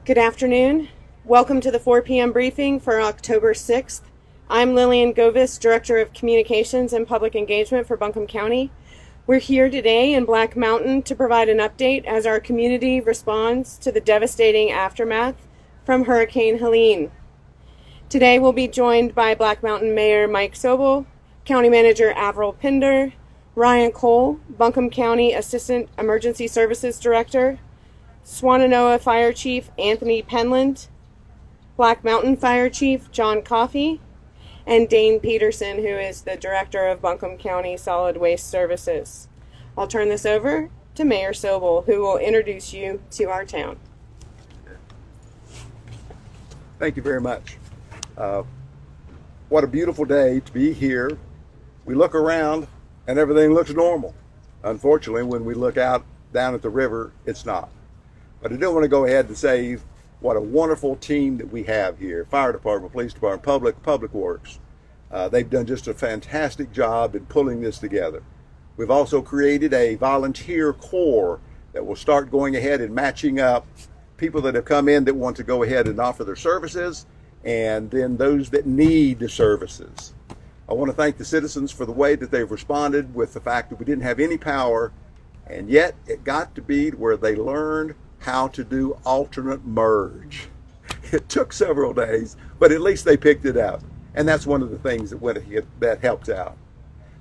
Good afternoon. Welcome to the 4 p.m. briefing for October 6th. I'm Lillian Govis, Director of Communications and Public Engagement for Buncombe County. We're here today in Black Mountain to provide an update as our community responds to the devastating aftermath from Hurricane Helene. Today we'll be joined by Black Mountain Mayor Mike Sobel, County Manager Avril Pinder, Ryan Cole, Buncombe County Assistant Emergency Services Director, Swannanoa Fire Chief Anthony Penland, Black Mountain Fire Chief John Coffey, and Dane Peterson, who is the Director of Buncombe County Solid Waste Services. I'll turn this over to Mayor Sobel, who will introduce you to our town. Thank you very much. What a beautiful day to be here. We look around and everything looks normal. Unfortunately, when we look out down at the river, it's not. But I do want to go ahead and say what a wonderful team that we have here. Fire department, police department, public works. They've done just a fantastic job in pulling this together. We've also created a volunteer corps that will start going ahead and matching up people that have come in that want to go ahead and offer their services, and then those that need the services. I want to thank the citizens for the way that they've responded with the fact that we didn't have any power, and yet it got to be where they learned how to do alternate merge. It took several days, but at least they picked it up. And that's one of the things that helped out.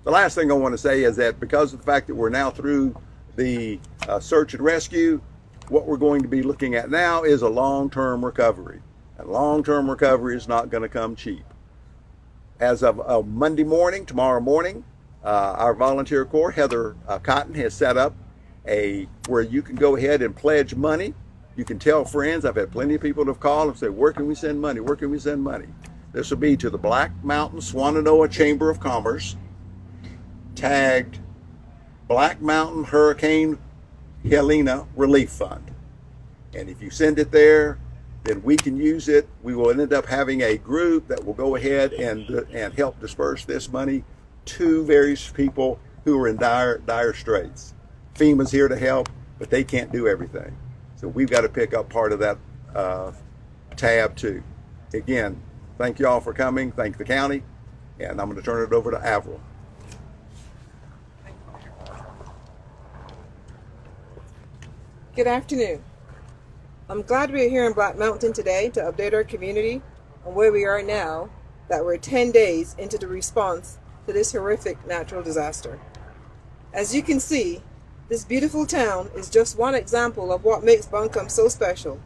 The last thing I want to say is that because of the fact that we're now through the search and rescue, what we're going to be looking at now is a long-term recovery. And long-term recovery is not going to come cheap. As of Monday morning, tomorrow morning, our volunteer corps, Heather Cotton, has set up where you can go ahead and pledge money. You can tell friends. I've had plenty of people that have called and say, where can we send money? Where can we send money? This will be to the Black Mountain Swannanoa Chamber of Commerce, tagged Black Mountain Hurricane Helene Relief Fund. And if you send it there, then we can use it. We will end up having a group that will go ahead and help disperse this money to various people who are in dire straits. FEMA's here to help, but they can't do everything. So we've got to pick up part of that tab too. Again, thank you all for coming. Thank the county. And I'm going to turn it over to Avril. Good afternoon. I'm glad we're here in Black Mountain today to update our community on where we are now that we're 10 days into the response to this horrific natural disaster. As you can see, this beautiful town is just one example of what makes Buncombe so special.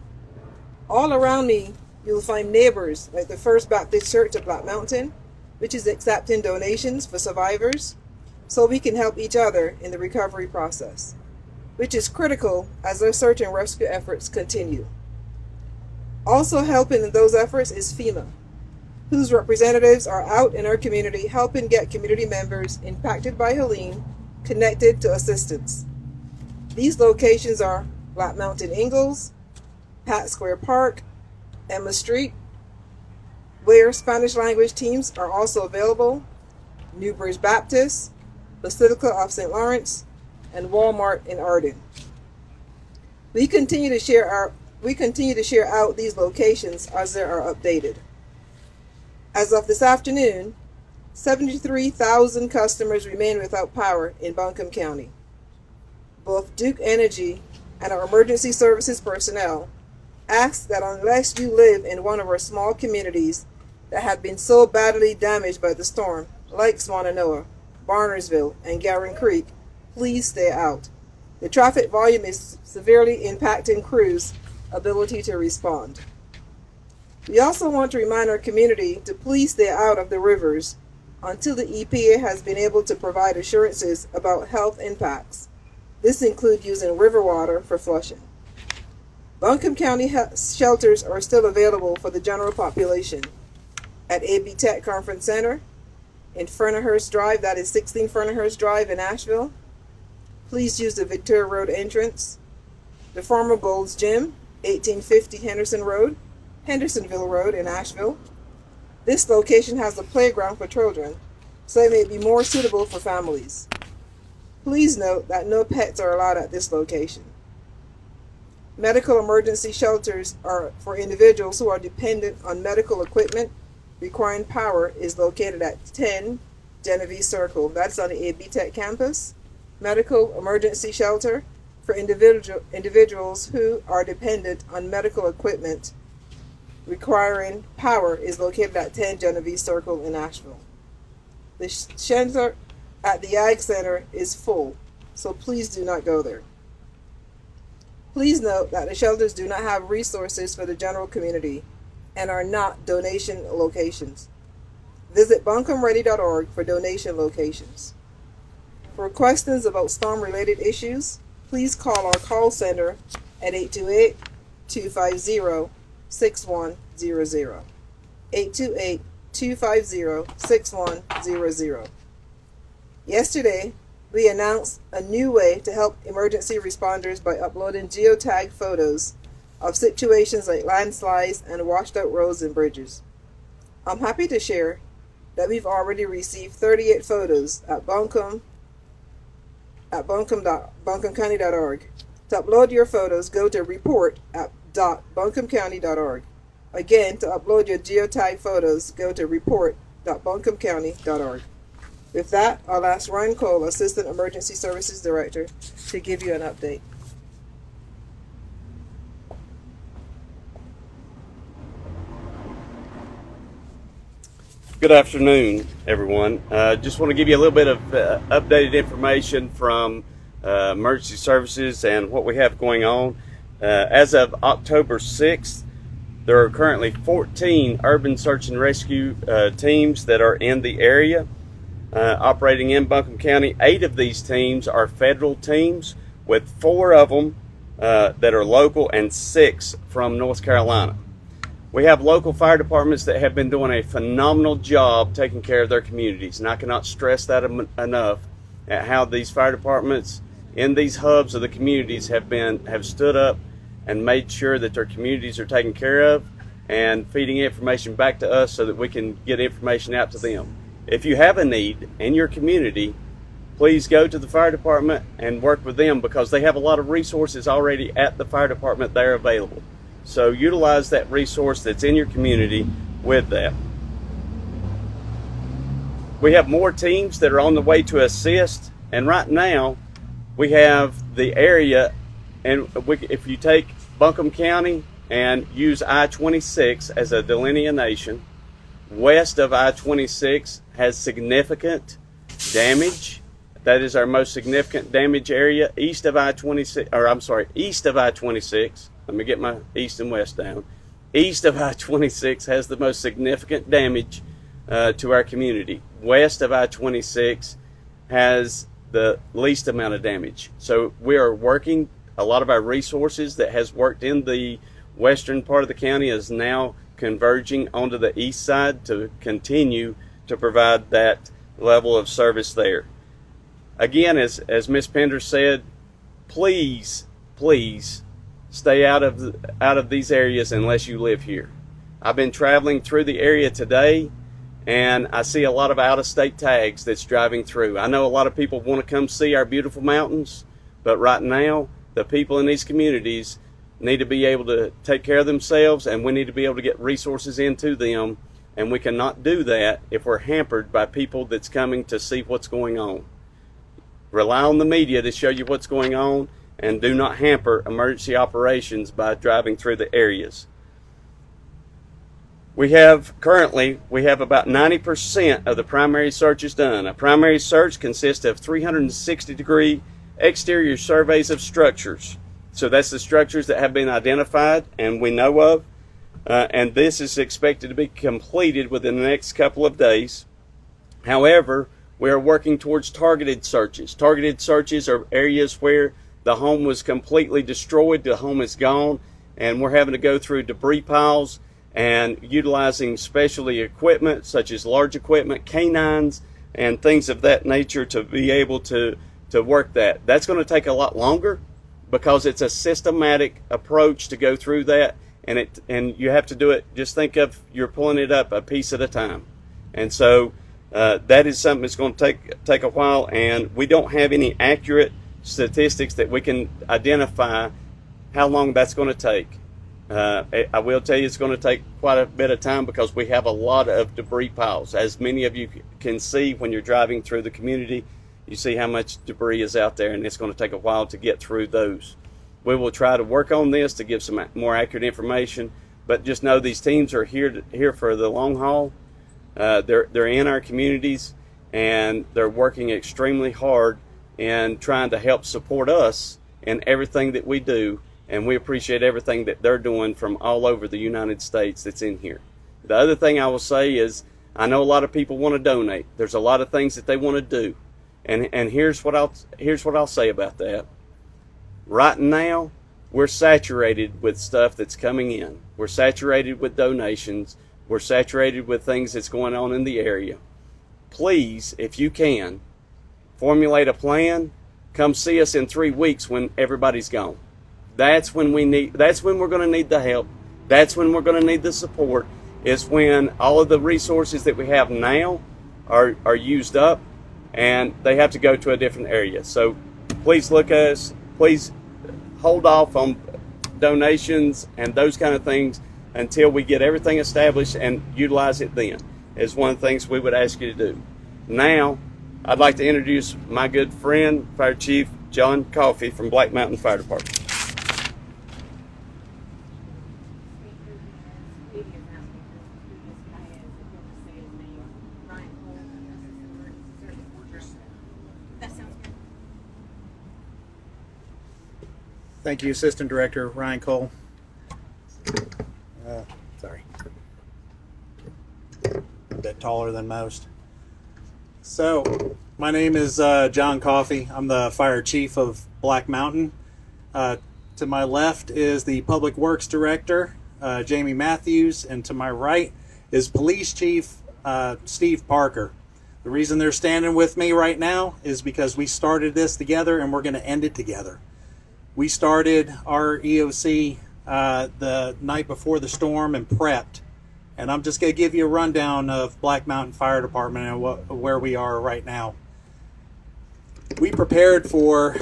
All around me, you'll find neighbors like the First Baptist Church of Black Mountain, which is accepting donations for survivors so we can help each other in the recovery process, which is critical as our search and rescue efforts continue. Also helping in those efforts is FEMA, whose representatives are out in our community helping get community members impacted by Helene connected to assistance. These locations are Black Mountain Ingalls, Pat Square Park, Emma Street, where Spanish language teams are also available, Newbridge Baptist, Basilica of St. Lawrence, and Walmart in Arden. We continue to share out these locations as they are updated. As of this afternoon, 73,000 customers remain without power in Buncombe County. Both Duke Energy and our emergency services personnel ask that unless you live in one of our small communities that have been so badly damaged by the storm, like Swannanoa, Barnersville, and Garin Creek, please stay out. The traffic volume is severely impacting crews' ability to respond. We also want to remind our community to please stay out of the rivers until the EPA has been able to provide assurances about health impacts. This includes using river water for flushing. Buncombe County shelters are still available for the general population at AB Tech Conference Center, in Fernahurst Drive, that is 16 Fernahurst Drive in Asheville. Please use the Victoria Road entrance. The former Gold's Gym, 1850 Henderson Road, Hendersonville Road in Asheville. This location has a playground for children, so it may be more suitable for families. Please note that no pets are allowed at this location. Medical emergency shelters are for individuals who are dependent on medical equipment requiring power is located at 10 Genevieve Circle. That's on the AB Tech campus. Medical emergency shelter for individuals who are dependent on medical equipment requiring power is located at 10 Genevieve Circle in Asheville. The shelter at the Ag Center is full, so please do not go there. Please note that the shelters do not have resources for the general community and are not donation locations. Visit buncombeready.org for donation locations. For questions about storm-related issues, please call our call center at 828-250-6100. 828-250-6100. Yesterday, we announced a new way to help emergency responders by uploading geotag photos of situations like landslides and washed out roads and bridges. I'm happy to share that we've already received 38 photos at buncombecounty.org. To upload your photos, go to report.buncombecounty.org. Again, to upload your geotag photos, go to report.buncombecounty.org. With that, I'll ask Ryan Cole, Assistant Emergency Services Director, to give you an update. Good afternoon, everyone. Just want to give you a little bit of updated information from emergency services and what we have going on. As of October 6th, there are currently 14 urban search and rescue teams that are in the area operating in Buncombe County. 8 of these teams are federal teams, with 4 of them that are local and 6 from North Carolina. We have local fire departments that have been doing a phenomenal job taking care of their communities, and I cannot stress that enough at how these fire departments in these hubs of the communities have stood up and made sure that their communities are taken care of and feeding information back to us so that we can get information out to them. If you have a need in your community, please go to the fire department and work with them, because they have a lot of resources already at the fire department there available. So utilize that resource that's in your community with that. We have more teams that are on the way to assist, and right now we have the area, and if you take Buncombe County and use I-26 as a delineation, west of I-26 has significant damage. That is our most significant damage area. East of I-26, let me get my east and west down. East of I-26 has the most significant damage to our community. West of I-26 has the least amount of damage. So we are working, a lot of our resources that has worked in the western part of the county is now converging onto the east side to continue to provide that level of service there. Again, as Ms. Pender said, please stay out of these areas unless you live here. I've been traveling through the area today, and I see a lot of out-of-state tags that's driving through. I know a lot of people want to come see our beautiful mountains, but right now the people in these communities need to be able to take care of themselves, and we need to be able to get resources into them, and we cannot do that if we're hampered by people that's coming to see what's going on. Rely on the media to show you what's going on, and do not hamper emergency operations by driving through the areas. We have about 90% of the primary searches done. A primary search consists of 360-degree exterior surveys of structures. So that's the structures that have been identified and we know of. And this is expected to be completed within the next couple of days. However, we are working towards targeted searches. Targeted searches are areas where the home was completely destroyed, the home is gone, and we're having to go through debris piles and utilizing specialty equipment such as large equipment, canines, and things of that nature to be able to work that. That's going to take a lot longer because it's a systematic approach to go through that, and you have to do it, just think of you're pulling it up a piece at a time. And so that is something that's going to take a while, and we don't have any accurate statistics that we can identify how long that's going to take. I will tell you it's going to take quite a bit of time because we have a lot of debris piles. As many of you can see when you're driving through the community, you see how much debris is out there, and it's going to take a while to get through those. We will try to work on this to give some more accurate information, but just know these teams are here for the long haul. They're in our communities, and they're working extremely hard in trying to help support us in everything that we do, and we appreciate everything that they're doing from all over the United States that's in here. The other thing I will say is I know a lot of people want to donate. There's a lot of things that they want to do, and here's what I'll say about that. Right now, we're saturated with stuff that's coming in. We're saturated with donations. We're saturated with things that's going on in the area. Please, if you can, formulate a plan. Come see us in 3 weeks when everybody's gone. That's when we're going to need the help. That's when we're going to need the support. Is when all of the resources that we have now are used up and they have to go to a different area. So please look at us. Please hold off on donations and those kind of things until we get everything established and utilize it then, is one of the things we would ask you to do. Now, I'd like to introduce my good friend, Fire Chief John Coffey from Black Mountain Fire Department. Thank you, Assistant Director Ryan Cole. Sorry. A bit taller than most. So, my name is John Coffey. I'm the Fire Chief of Black Mountain. To my left is the Public Works Director, Jamie Matthews, and to my right is Police Chief Steve Parker. The reason they're standing with me right now is because we started this together and we're going to end it together. We started our EOC the night before the storm and prepped. And I'm just going to give you a rundown of Black Mountain Fire Department and where we are right now. We prepared for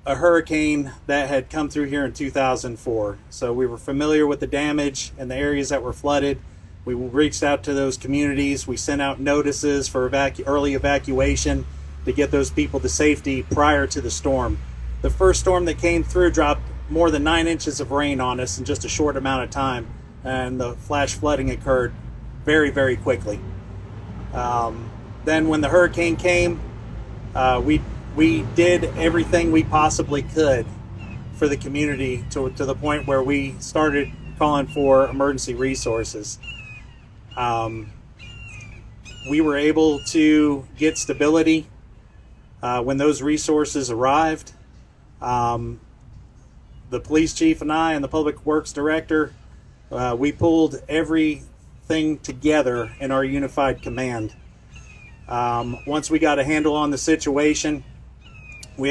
a hurricane that had come through here in 2004. So we were familiar with the damage and the areas that were flooded. We reached out to those communities. We sent out notices for early evacuation to get those people to safety prior to the storm. The first storm that came through dropped more than 9 inches of rain on us in just a short amount of time, and the flash flooding occurred very, very quickly. Then when the hurricane came, we did everything we possibly could for the community to the point where we started calling for emergency resources. We were able to get stability when those resources arrived. The police chief and I and the public works director, we pulled everything together in our unified command. Once we got a handle on the situation, we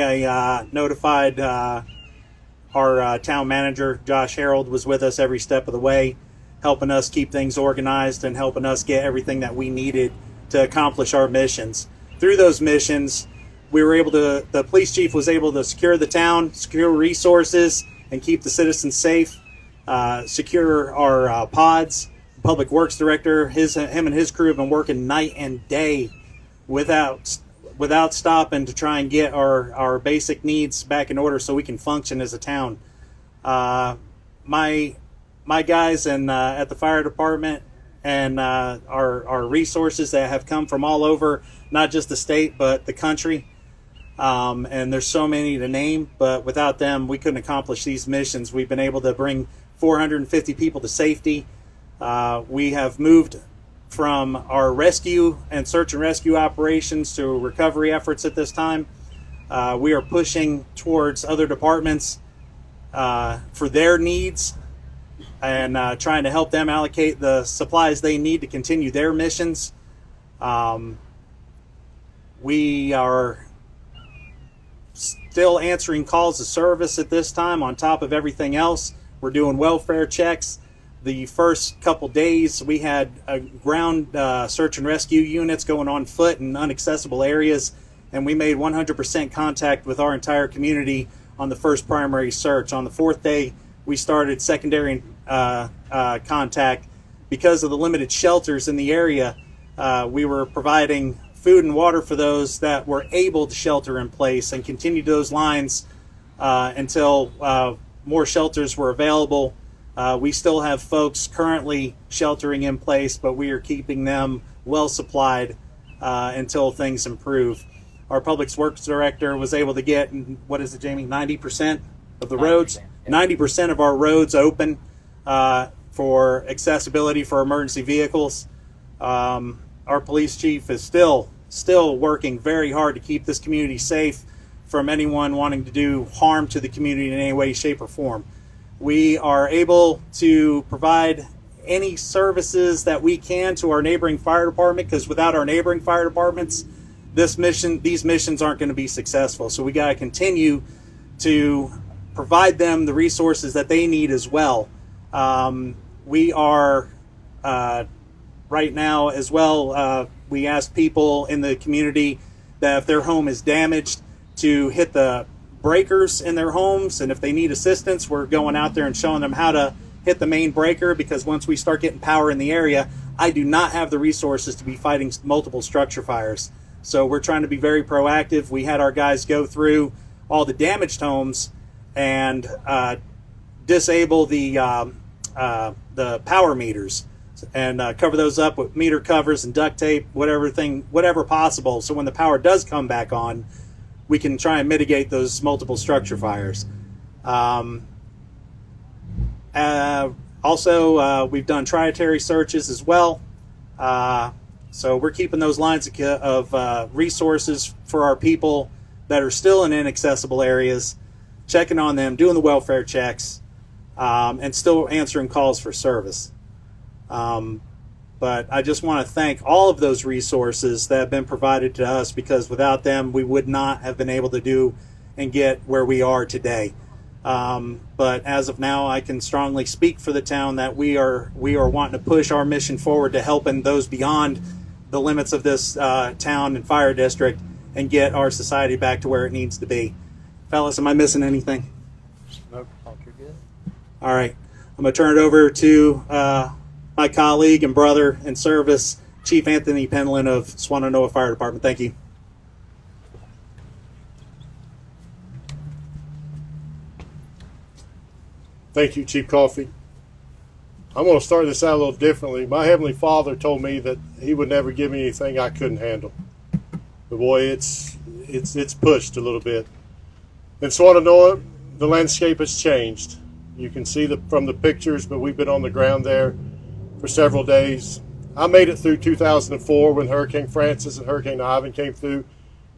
notified our town manager, Josh Harold, was with us every step of the way, helping us keep things organized and helping us get everything that we needed to accomplish our missions. Through those missions, the police chief was able to secure the town, secure resources, and keep the citizens safe, secure our pods. Public Works Director, him and his crew have been working night and day without stopping to try and get our basic needs back in order so we can function as a town. My guys at the fire department and our resources that have come from all over, not just the state but the country. And there's so many to name, but without them, we couldn't accomplish these missions. We've been able to bring 450 people to safety. We have moved from our rescue and search and rescue operations to recovery efforts at this time. We are pushing towards other departments for their needs and trying to help them allocate the supplies they need to continue their missions. We are still answering calls of service at this time on top of everything else. We're doing welfare checks. The first couple days we had ground search and rescue units going on foot in inaccessible areas, and we made 100% contact with our entire community on the first primary search. On the fourth day, we started secondary contact. Because of the limited shelters in the area, we were providing food and water for those that were able to shelter in place, and continued those lines until more shelters were available. We still have folks currently sheltering in place, but we are keeping them well supplied until things improve. Our Public Works Director was able to get, what is it, Jamie, 90% of the roads? 90% of our roads open for accessibility for emergency vehicles. Our police chief is still working very hard to keep this community safe from anyone wanting to do harm to the community in any way, shape, or form. We are able to provide any services that we can to our neighboring fire department, because without our neighboring fire departments, these missions aren't going to be successful. So we got to continue to provide them the resources that they need as well. We are right now as well, we ask people in the community that if their home is damaged to hit the breakers in their homes, and if they need assistance, we're going out there and showing them how to hit the main breaker, because once we start getting power in the area, I do not have the resources to be fighting multiple structure fires. So we're trying to be very proactive. We had our guys go through all the damaged homes and disable the power meters and cover those up with meter covers and duct tape, whatever possible. So when the power does come back on, we can try and mitigate those multiple structure fires. Also, we've done trietary searches as well. So we're keeping those lines of resources for our people that are still in inaccessible areas, checking on them, doing the welfare checks, and still answering calls for service. But I just want to thank all of those resources that have been provided to us, because without them, we would not have been able to do and get where we are today. But as of now, I can strongly speak for the town that we are wanting to push our mission forward to helping those beyond the limits of this town and fire district and get our society back to where it needs to be. Fellas, am I missing anything? Nope, you're good. All right. I'm going to turn it over to my colleague and brother in service, Chief Anthony Penland of Swannanoa Fire Department. Thank you. Thank you, Chief Coffey. I'm going to start this out a little differently. My Heavenly Father told me that He would never give me anything I couldn't handle. But boy, it's pushed a little bit. In Swannanoa, the landscape has changed. You can see from the pictures, but we've been on the ground there for several days. I made it through 2004 when Hurricane Francis and Hurricane Ivan came through,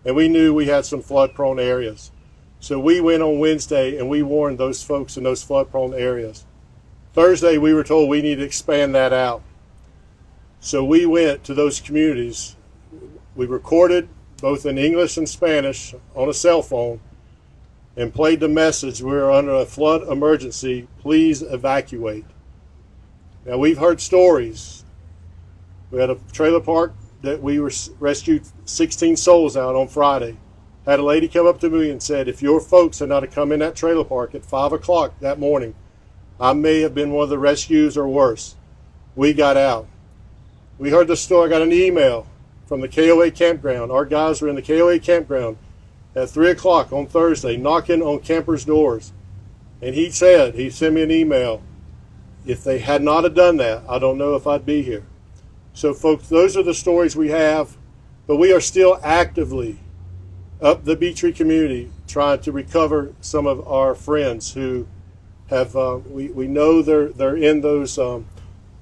and we knew we had some flood-prone areas. So we went on Wednesday and we warned those folks in those flood-prone areas. Thursday, we were told we need to expand that out. So we went to those communities. We recorded both in English and Spanish on a cell phone and played the message, we're under a flood emergency, please evacuate. Now, we've heard stories. We had a trailer park that we rescued 16 souls out on Friday. Had a lady come up to me and said, if your folks had not to come in that trailer park at 5 o'clock that morning, I may have been one of the rescues or worse. We got out. We heard the story. I got an email from the KOA campground. Our guys were in the KOA campground at 3 o'clock on Thursday, knocking on campers' doors. And he sent me an email. If they had not have done that, I don't know if I'd be here. So, folks, those are the stories we have. But we are still actively up the Beech Tree community trying to recover some of our friends who have, we know they're in those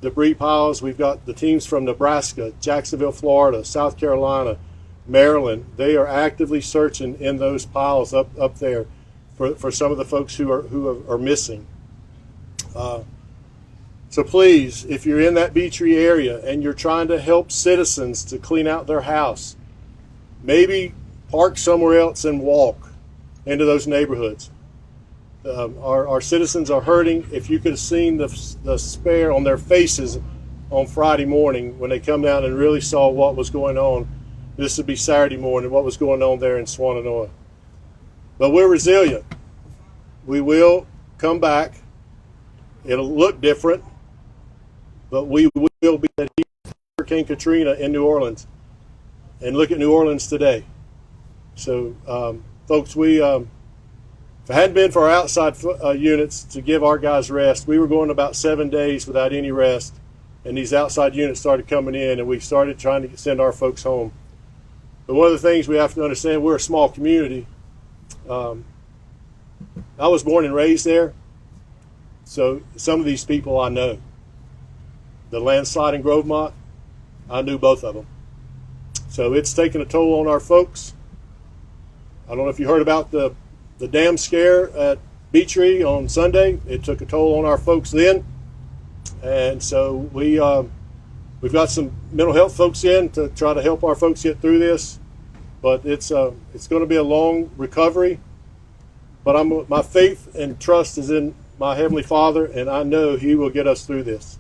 debris piles. We've got the teams from Nebraska, Jacksonville, Florida, South Carolina, Maryland. They are actively searching in those piles up there for some of the folks who are missing. So please, if you're in that Beech Tree area and you're trying to help citizens to clean out their house, maybe park somewhere else and walk into those neighborhoods. Our citizens are hurting. If you could have seen the despair on their faces on Friday morning when they come down and really saw what was going on, this would be Saturday morning, what was going on there in Swannanoa. But we're resilient. we will come back. It'll look different, but we will be at Hurricane Katrina in New Orleans. And look at New Orleans today. So, folks, if it hadn't been for our outside units to give our guys rest, we were going about 7 days without any rest. And these outside units started coming in, and we started trying to send our folks home. But one of the things we have to understand, we're a small community. I was born and raised there, so some of these people I know. The landslide in Grovemont, I knew both of them. So it's taken a toll on our folks. I don't know if you heard about the dam scare at Beetree on Sunday. It took a toll on our folks then. And so we've got some mental health folks in to try to help our folks get through this. But it's going to be a long recovery. But my faith and trust is in my Heavenly Father, and I know He will get us through this.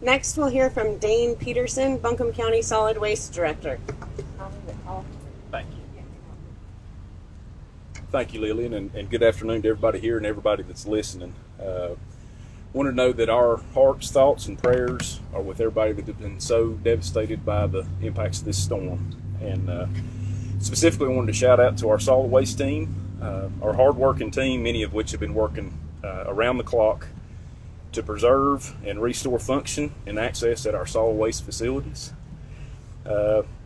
Next, we'll hear from Dane Peterson, Buncombe County Solid Waste Director. Thank you. Thank you, Lillian, and good afternoon to everybody here and everybody that's listening. Want to know that our hearts, thoughts, and prayers are with everybody that has been so devastated by the impacts of this storm. And specifically, I wanted to shout out to our solid waste team, our hard-working team, many of which have been working around the clock to preserve and restore function and access at our solid waste facilities.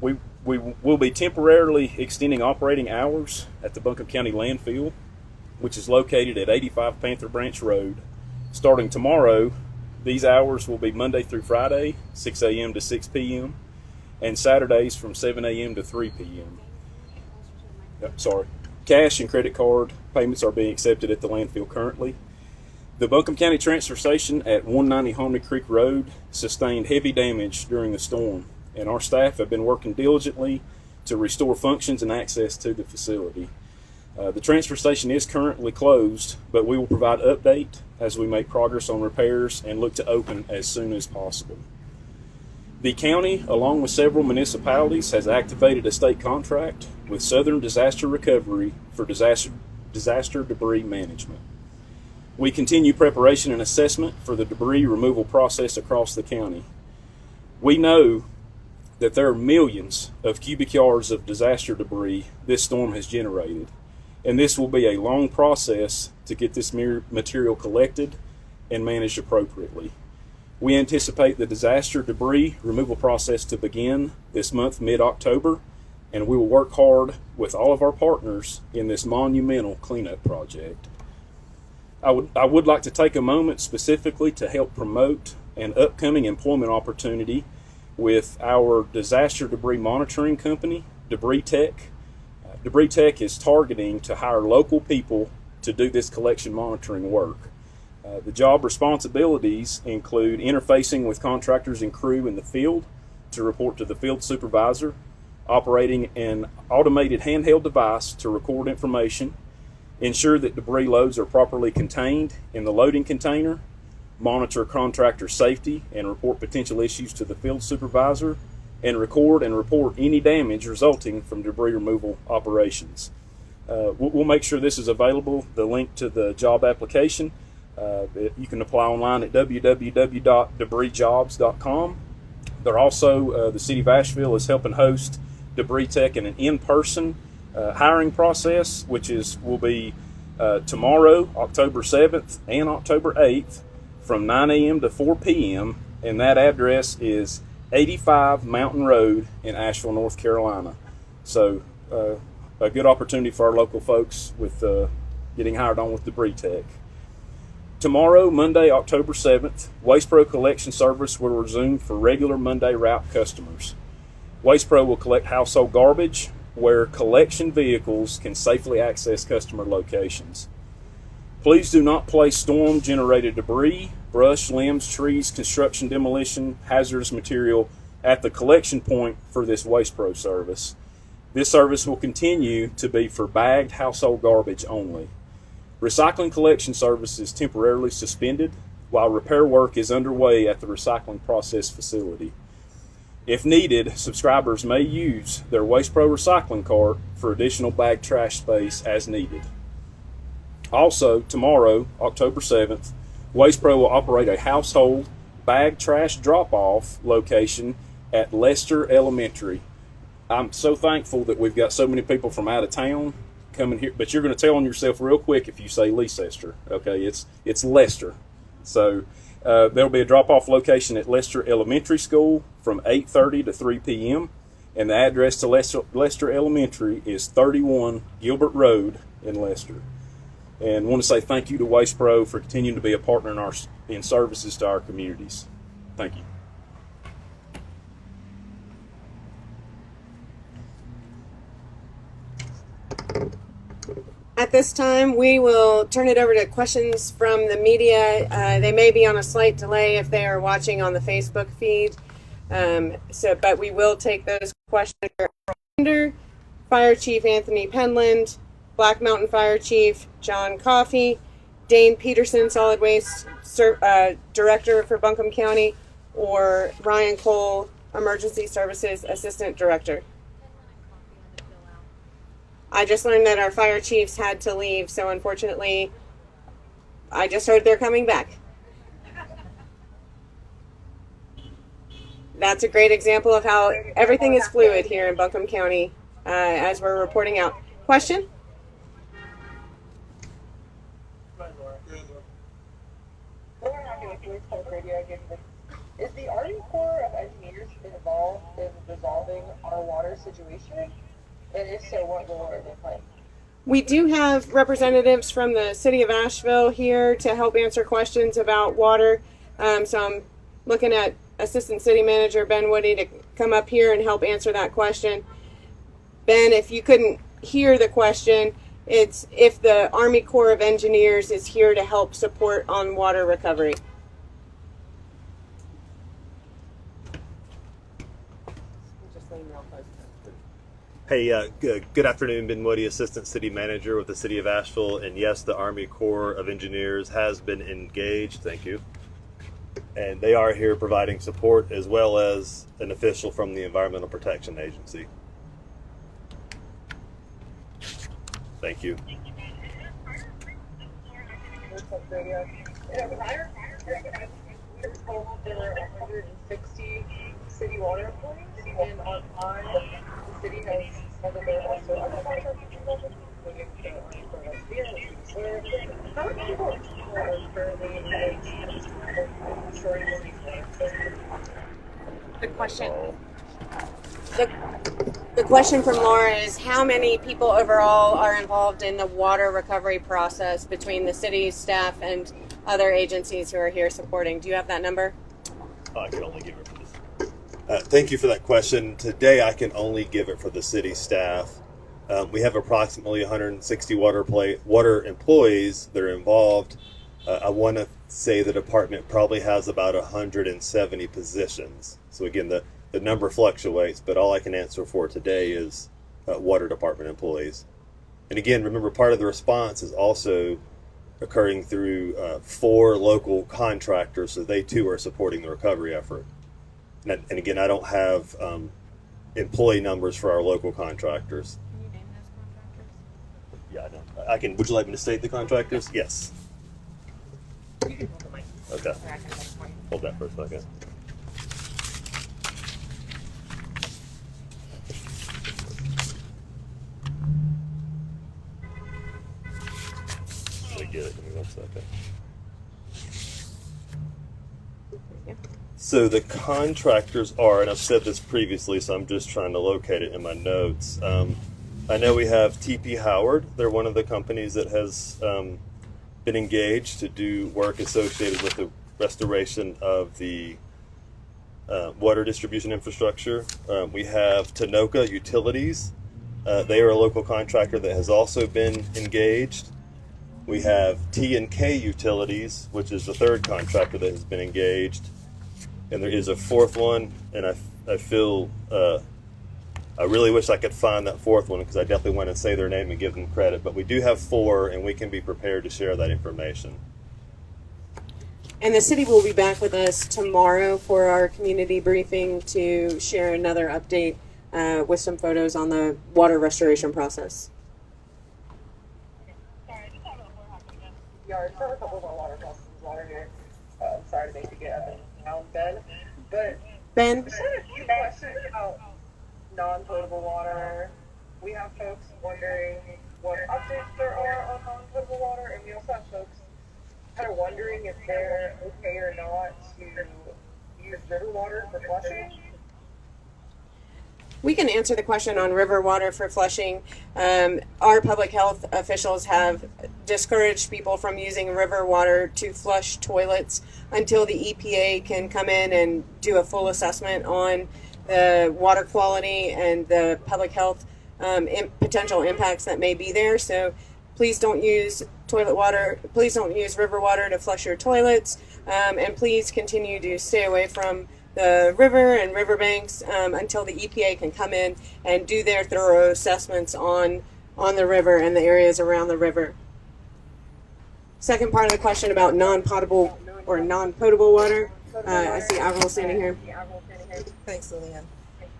We will be temporarily extending operating hours at the Buncombe County landfill, which is located at 85 Panther Branch Road. Starting tomorrow, these hours will be Monday through Friday, 6 a.m. to 6 p.m., and Saturdays from 7 a.m. to 3 p.m. Cash and credit card payments are being accepted at the landfill currently. The Buncombe County Transfer Station at 190 Hominy Creek Road sustained heavy damage during the storm, and our staff have been working diligently to restore functions and access to the facility. The transfer station is currently closed, but we will provide update as we make progress on repairs and look to open as soon as possible. The county, along with several municipalities, has activated a state contract with Southern Disaster Recovery for disaster debris management. We continue preparation and assessment for the debris removal process across the county. We know that there are millions of cubic yards of disaster debris this storm has generated, and this will be a long process to get this material collected and managed appropriately. We anticipate the disaster debris removal process to begin this month, mid-October, and we will work hard with all of our partners in this monumental cleanup project. I would like to take a moment specifically to help promote an upcoming employment opportunity with our disaster debris monitoring company, Debris Tech. Debris Tech is targeting to hire local people to do this collection monitoring work. The job responsibilities include interfacing with contractors and crew in the field to report to the field supervisor, operating an automated handheld device to record information, ensure that debris loads are properly contained in the loading container, monitor contractor safety and report potential issues to the field supervisor, and record and report any damage resulting from debris removal operations. We'll make sure this is available, the link to the job application. You can apply online at www.debrisjobs.com. They're also, the City of Asheville is helping host Debris Tech in an in-person hiring process, which will be tomorrow, October 7th and October 8th from 9 a.m. to 4 p.m. And that address is 85 Mountain Road in Asheville, North Carolina. So a good opportunity for our local folks with getting hired on with Debris Tech. Tomorrow, Monday, October 7th, Waste Pro collection service will resume for regular Monday route customers. Waste Pro will collect household garbage where collection vehicles can safely access customer locations. Please do not place storm-generated debris, brush, limbs, trees, construction demolition, hazardous material at the collection point for this Waste Pro service. This service will continue to be for bagged household garbage only. Recycling collection service is temporarily suspended while repair work is underway at the recycling process facility. If needed, subscribers may use their Waste Pro recycling cart for additional bag trash space as needed. Also, tomorrow, October 7th, Waste Pro will operate a household bag trash drop-off location at Lester Elementary. I'm so thankful that we've got so many people from out of town coming here, but you're going to tell on yourself real quick if you say Leicester. Okay, it's Lester. So there'll be a drop-off location at Lester Elementary School from 8:30 to 3 p.m. And the address to Lester Elementary is 31 Gilbert Road in Lester. And I want to say thank you to Waste Pro for continuing to be a partner in services to our communities. Thank you. At this time, we will turn it over to questions from the media. They may be on a slight delay if they are watching on the Facebook feed. But we will take those questions. Fire Chief Anthony Penland, Black Mountain Fire Chief John Coffey, Dane Peterson, Solid Waste Director for Buncombe County, or Ryan Cole, Emergency Services Assistant Director. I just learned that our fire chiefs had to leave, so unfortunately, I just heard they're coming back. That's a great example of how everything is fluid here in Buncombe County as we're reporting out. Question? Is the Army Corps of Engineers involved in resolving our water situation? And if so, what role are they playing? We do have representatives from the city of Asheville here to help answer questions about water. So I'm looking at Assistant City Manager Ben Woody to come up here and help answer that question. Ben, if you couldn't hear the question, it's if the Army Corps of Engineers is here to help support on water recovery. Hey, good afternoon, Ben Woody, Assistant City Manager with the City of Asheville. And yes, the Army Corps of Engineers has been engaged. Thank you. And they are here providing support as well as an official from the Environmental Protection Agency. Thank you. There were 160 city water employees, and online the city has said that there are also other contractors involved, including the Army Corps of Engineers, which we serve. How many people are currently engaged in ensuring these water systems? Good question. The question from Laura is how many people overall are involved in the water recovery process between the city's staff and other agencies who are here supporting? Do you have that number? I can only give it for this. Thank you for that question. Today I can only give it for the city staff. We have approximately 160 water employees that are involved. I want to say the department probably has about 170 positions. So again, the number fluctuates, but all I can answer for today is water department employees. And again, remember, part of the response is also occurring through 4 local contractors, so they too are supporting the recovery effort. And again, I don't have employee numbers for our local contractors. Can you name those contractors? Yeah, I know. I can. Would you like me to state the contractors? Yes. You can hold the mic. Okay. Hold that for a second. Let me get it. Give me 1 second. So the contractors are, and I've said this previously, so I'm just trying to locate it in my notes. I know we have TP Howard. They're one of the companies that has been engaged to do work associated with the restoration of the water distribution infrastructure. We have Tanoka Utilities. They are a local contractor that has also been engaged. We have T&K Utilities, which is the third contractor that has been engaged. And there is a fourth one, and I feel, I really wish I could find that fourth one because I definitely want to say their name and give them credit. But we do have 4, and we can be prepared to share that information. And the city will be back with us tomorrow for our community briefing to share another update with some photos on the water restoration process. Yeah, it's a couple of our water costs water here. I'm sorry to make you get up and down, Ben. But Ben? just had a few questions about non-potable water. We have folks wondering what updates there are on non-potable water, and we also have folks kind of wondering if they're okay or not to use river water for flushing. We can answer the question on river water for flushing. Our public health officials have discouraged people from using river water to flush toilets until the EPA can come in and do a full assessment on the water quality and the public health potential impacts that may be there. So please don't use toilet water. Please don't use river water to flush your toilets. And please continue to stay away from the river and riverbanks until the EPA can come in and do their thorough assessments on the river and the areas around the river. Second part of the question about non-potable or non-potable water. I see Avril standing here. Thanks, Lillian.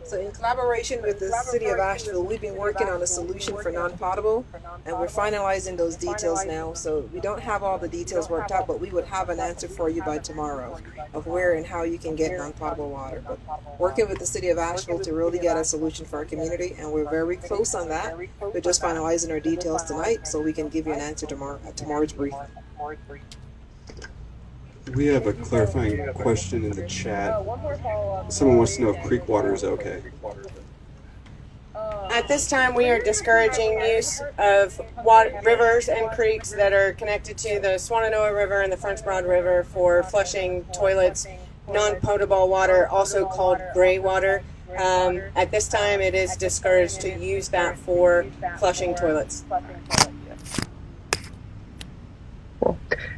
So in collaboration with the City of Asheville, we've been working on a solution for non-potable, and we're finalizing those details now. So we don't have all the details worked out, but we would have an answer for you by tomorrow of where and how you can get non-potable water. But working with the City of Asheville to really get a solution for our community, and we're very close on that. We're just finalizing our details tonight, so we can give you an answer tomorrow at tomorrow's briefing. We have a clarifying question in the chat. Someone wants to know if creek water is okay. At this time, we are discouraging use of rivers and creeks that are connected to the Swannanoa River and the French Broad River for flushing toilets, non-potable water, also called gray water. At this time, it is discouraged to use that for flushing toilets.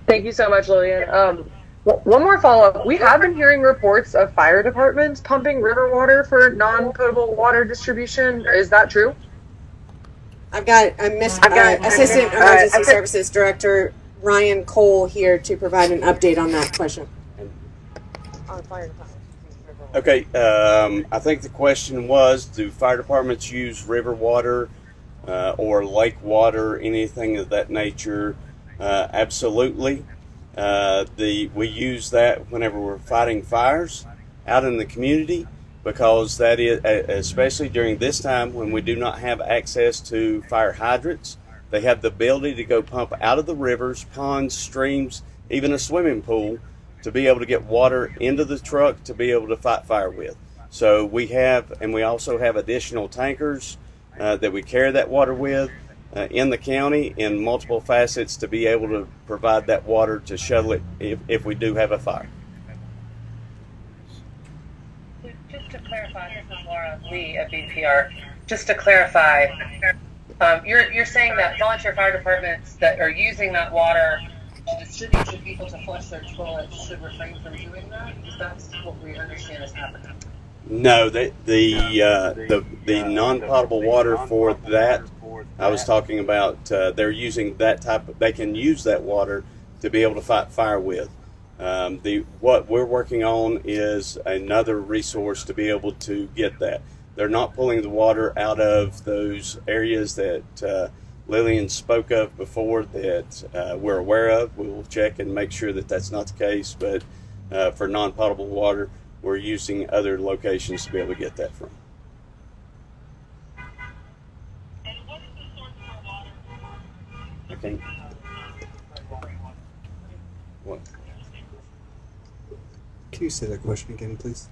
Thank you so much, Lillian. One more follow-up. We have been hearing reports of fire departments pumping river water for non-potable water distribution. Is that true? I've got Assistant Emergency Services Director Ryan Cole here to provide an update on that question. Okay, I think the question was, do fire departments use river water or lake water, anything of that nature? Absolutely. We use that whenever we're fighting fires out in the community, because that is, especially during this time when we do not have access to fire hydrants, they have the ability to go pump out of the rivers, ponds, streams, even a swimming pool, to be able to get water into the truck to be able to fight fire with. So we have, and we also have additional tankers that we carry that water with in the county in multiple facets to be able to provide that water to shuttle it if we do have a fire. Just to clarify, this is Laura Lee at BPR. Just to clarify, you're saying that volunteer fire departments that are using that water to distribute to people to flush their toilets should refrain from doing that? Because that's what we understand is happening. No, the non-potable water for that, I was talking about, they're using that they can use that water to be able to fight fire with. What we're working on is another resource to be able to get that. They're not pulling the water out of those areas that Lillian spoke of before that we're aware of. We will check and make sure that that's not the case, but for non-potable water, we're using other locations to be able to get that from. Okay. What? Can you say that question again, please?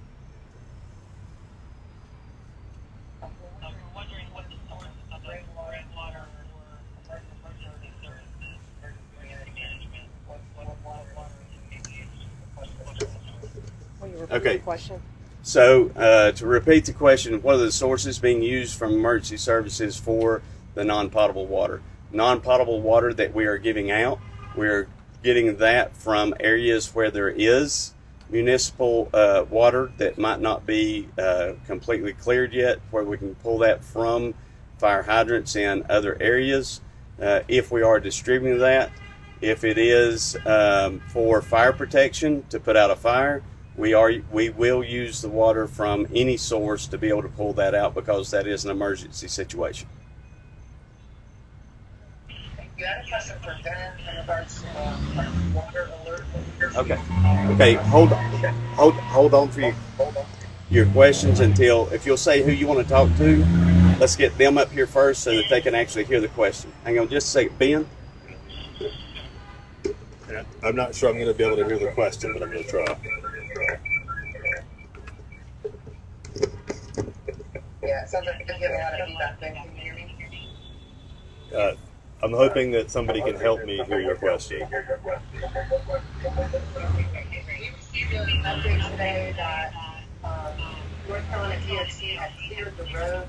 Okay. So to repeat the question, what are the sources being used from emergency services for the non-potable water? Non-potable water that we are giving out, we're getting that from areas where there is municipal water that might not be completely cleared yet, where we can pull that from fire hydrants in other areas. If we are distributing that, If it is for fire protection to put out a fire, we will use the water from any source to be able to pull that out because that is an emergency situation. You had a question for Ben in regards to water alert. Okay. Hold on for your questions until, if you'll say who you want to talk to, let's get them up here first so that they can actually hear the question. Hang on just a second. Ben? I'm not sure I'm going to be able to hear the question, but I'm going to try. Yeah, it sounds like you get a lot of feedback. Ben, can you hear me? I'm hoping that somebody can help me hear your question. We received an update today that North Carolina DOT had cleared the road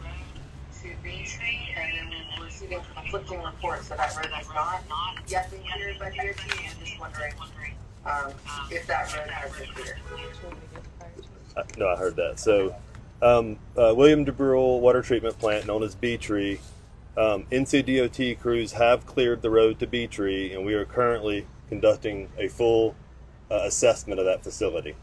to B Tree, and then we were receiving conflicting reports that that road has not yet been cleared by DOT, and just wondering if that road has been cleared. No, I heard that. So, William DeBrule Water Treatment Plant, known as B Tree, NCDOT crews have cleared the road to B Tree, and we are currently conducting a full assessment of that facility.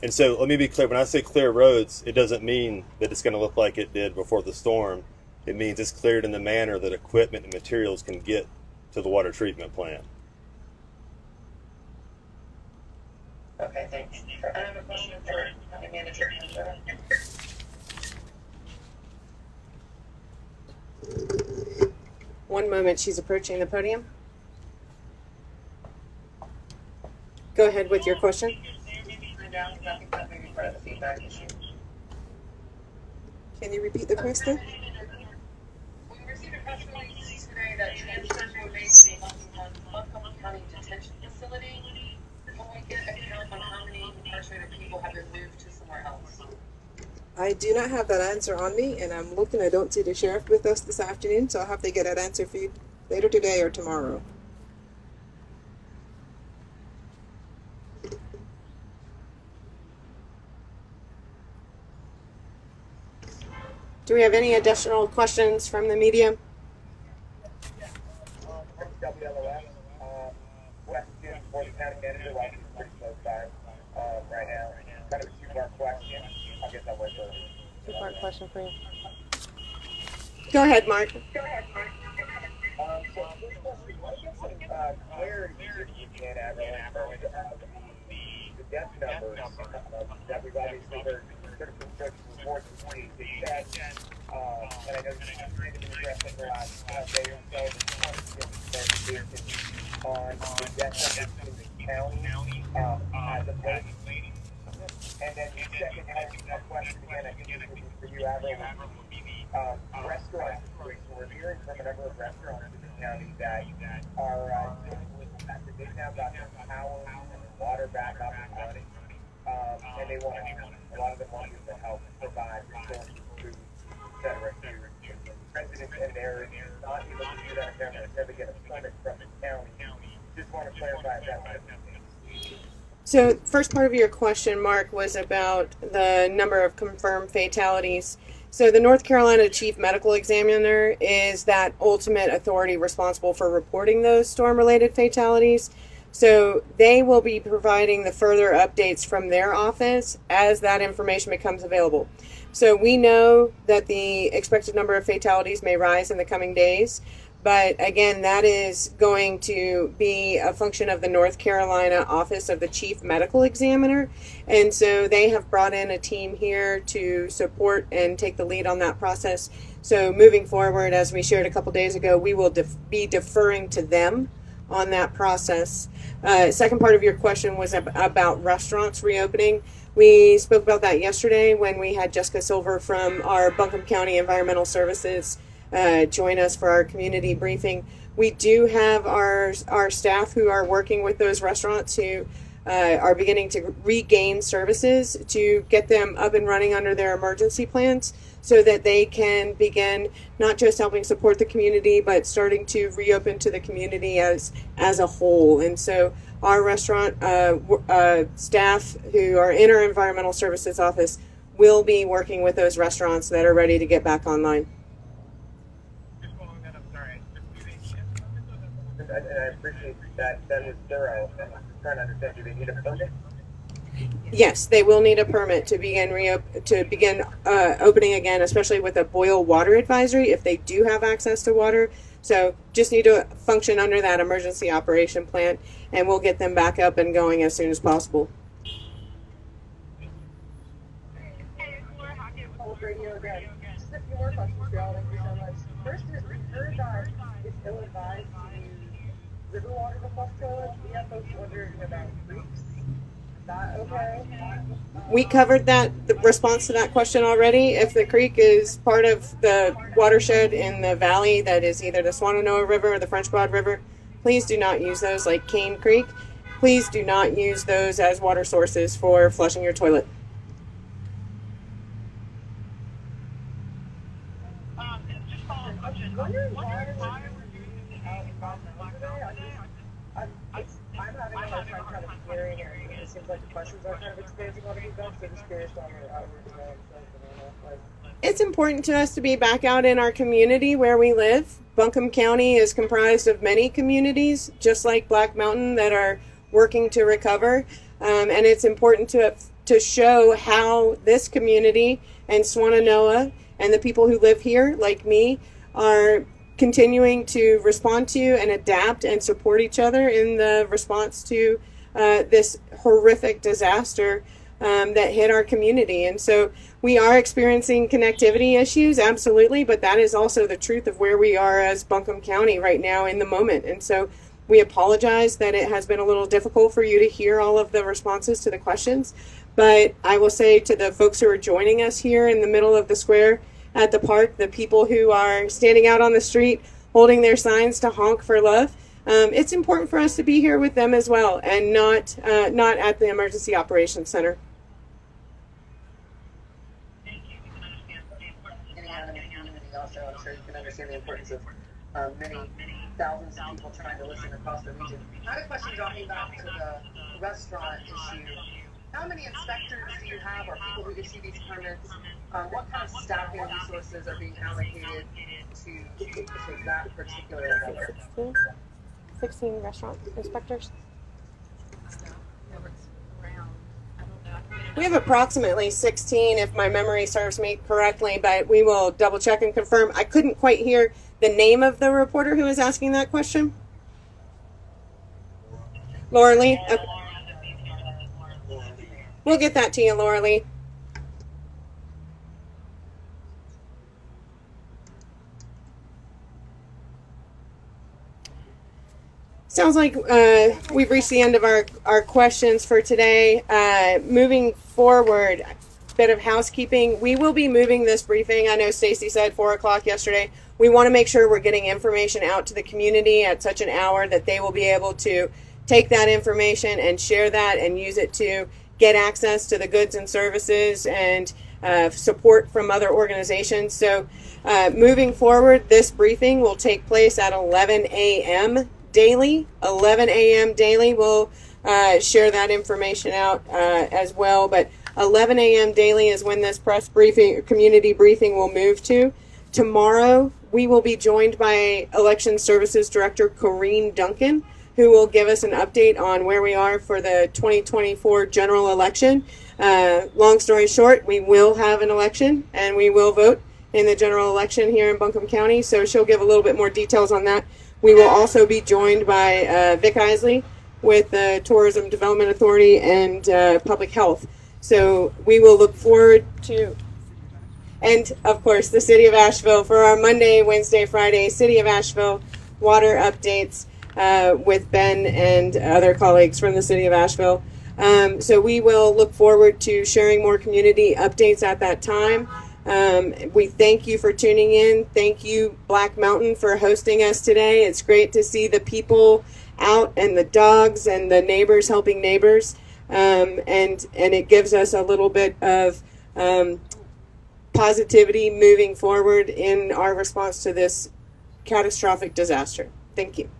And so let me be clear, when I say clear roads, it doesn't mean that it's going to look like it did before the storm. It means it's cleared in the manner that equipment and materials can get to the water treatment plant. Okay, thanks. I have a question for County Manager Kendra. One moment, she's approaching the podium. Go ahead with your question. Can you repeat the question? We received a press release today that transfers were made to the Buncombe County Detention Facility. Can we get a count on how many incarcerated people have been moved to somewhere else? I do not have that answer on me, and I'm looking. I don't see the sheriff with us this afternoon, so I'll have to get that answer for you later today or tomorrow. Do we have any additional questions from the media? WLOS, West Jim, County Manager, watching pretty close time right now. Kind of a two-part question. I guess I'll wait for Two-part question for you. Go ahead, Mark. So, first question, what gets some clarity, if you can, Admiral, the death numbers that we've obviously heard critical reports this week. They said, and I know you have been addressing the last day or so, that you want to get on the death numbers in the county as of late. And then the second question, again, I think this is for you, Admiral, restaurant situation. We're hearing from a number of restaurants in the county that are dealing with the fact that they've now got their power and water back up and running. And they want a lot of them want to help provide resources, food, etc. to residents in their area. Not able to do that if they're going to get a permit from the county. Just want to clarify that. So, first part of your question, Mark, was about the number of confirmed fatalities. So, the North Carolina Chief Medical Examiner is that ultimate authority responsible for reporting those storm-related fatalities. So, they will be providing the further updates from their office as that information becomes available. So, we know that the expected number of fatalities may rise in the coming days. But again, that is going to be a function of the North Carolina Office of the Chief Medical Examiner. And so they have brought in a team here to support and take the lead on that process. So moving forward, as we shared a couple days ago, we will be deferring to them on that process. Second part of your question was about restaurants reopening. We spoke about that yesterday when we had Jessica Silver from our Buncombe County Environmental Services join us for our community briefing. We do have our staff who are working with those restaurants who are beginning to regain services to get them up and running under their emergency plans so that they can begin not just helping support the community but starting to reopen to the community as a whole. And so our restaurant staff who are in our environmental services office will be working with those restaurants that are ready to get back online. and I appreciate that that was thorough. I'm trying to understand, do they need a permit? Yes, they will need a permit to begin opening again, especially with a boil water advisory if they do have access to water. So just need to function under that emergency operation plan, and we'll get them back up and going as soon as possible. Radio again. Just a few more questions for y'all. Thank you so much. First is, we heard that it's ill-advised to use river water to flush toilets. We have folks wondering about creeks. Is that okay? We covered the response to that question already. If the creek is part of the watershed in the valley that is either the Swannanoa River or the French Broad River, please do not use those like Cane Creek. Please do not use those as water sources for flushing your toilet. I'm wondering why we're doing out in Buncombe today. I'm having a hard time kind of hearing, and it seems like the questions are kind of experiencing a lot of feedback, so just curious on your outreach and It's important to us to be back out in our community where we live. Buncombe County is comprised of many communities, just like Black Mountain, that are working to recover. And it's important to show how this community and Swannanoa and the people who live here, like me, are continuing to respond to and adapt and support each other in the response to this horrific disaster that hit our community. And so we are experiencing connectivity issues, absolutely, but that is also the truth of where we are as Buncombe County right now in the moment. And so we apologize that it has been a little difficult for you to hear all of the responses to the questions. But I will say to the folks who are joining us here in the middle of the square at the park, the people who are standing out on the street holding their signs to honk for love, it's important for us to be here with them as well, and not at the Emergency Operations Center. Also, I'm sure you can understand the importance of many thousands of people trying to listen across the region. I had a question dropping back to the restaurant issue. How many inspectors do you have, or people who issue these permits? What kind of staffing resources are being allocated to that particular endeavor? 16 restaurant inspectors. We have approximately 16, if my memory serves me correctly, but we will double check and confirm. I couldn't quite hear the name of the reporter who was asking that question. Laura Lee? Okay. We'll get that to you, Laura Lee. Sounds like we've reached the end of our questions for today. Moving forward, bit of housekeeping. We will be moving this briefing. I know Stacy said 4 o'clock yesterday. We want to make sure we're getting information out to the community at such an hour that they will be able to take that information and share that and use it to get access to the goods and services and support from other organizations. So moving forward, this briefing will take place at 11 a.m. daily. 11 a.m. daily. We'll share that information out as well. But 11 a.m. daily is when this press briefing, community briefing, will move to. Tomorrow, we will be joined by Election Services Director Corrine Duncan, who will give us an update on where we are for the 2024 general election. Long story short, we will have an election and we will vote in the general election here in Buncombe County. So she'll give a little bit more details on that. We will also be joined by Vic Isley with the Tourism Development Authority and Public Health. So we will look forward to, and of course, the City of Asheville for our Monday, Wednesday, Friday City of Asheville water updates with Ben and other colleagues from the City of Asheville. So we will look forward to sharing more community updates at that time. We thank you for tuning in. Thank you, Black Mountain, for hosting us today. It's great to see the people out and the dogs and the neighbors helping neighbors. And it gives us a little bit of positivity moving forward in our response to this catastrophic disaster. Thank you.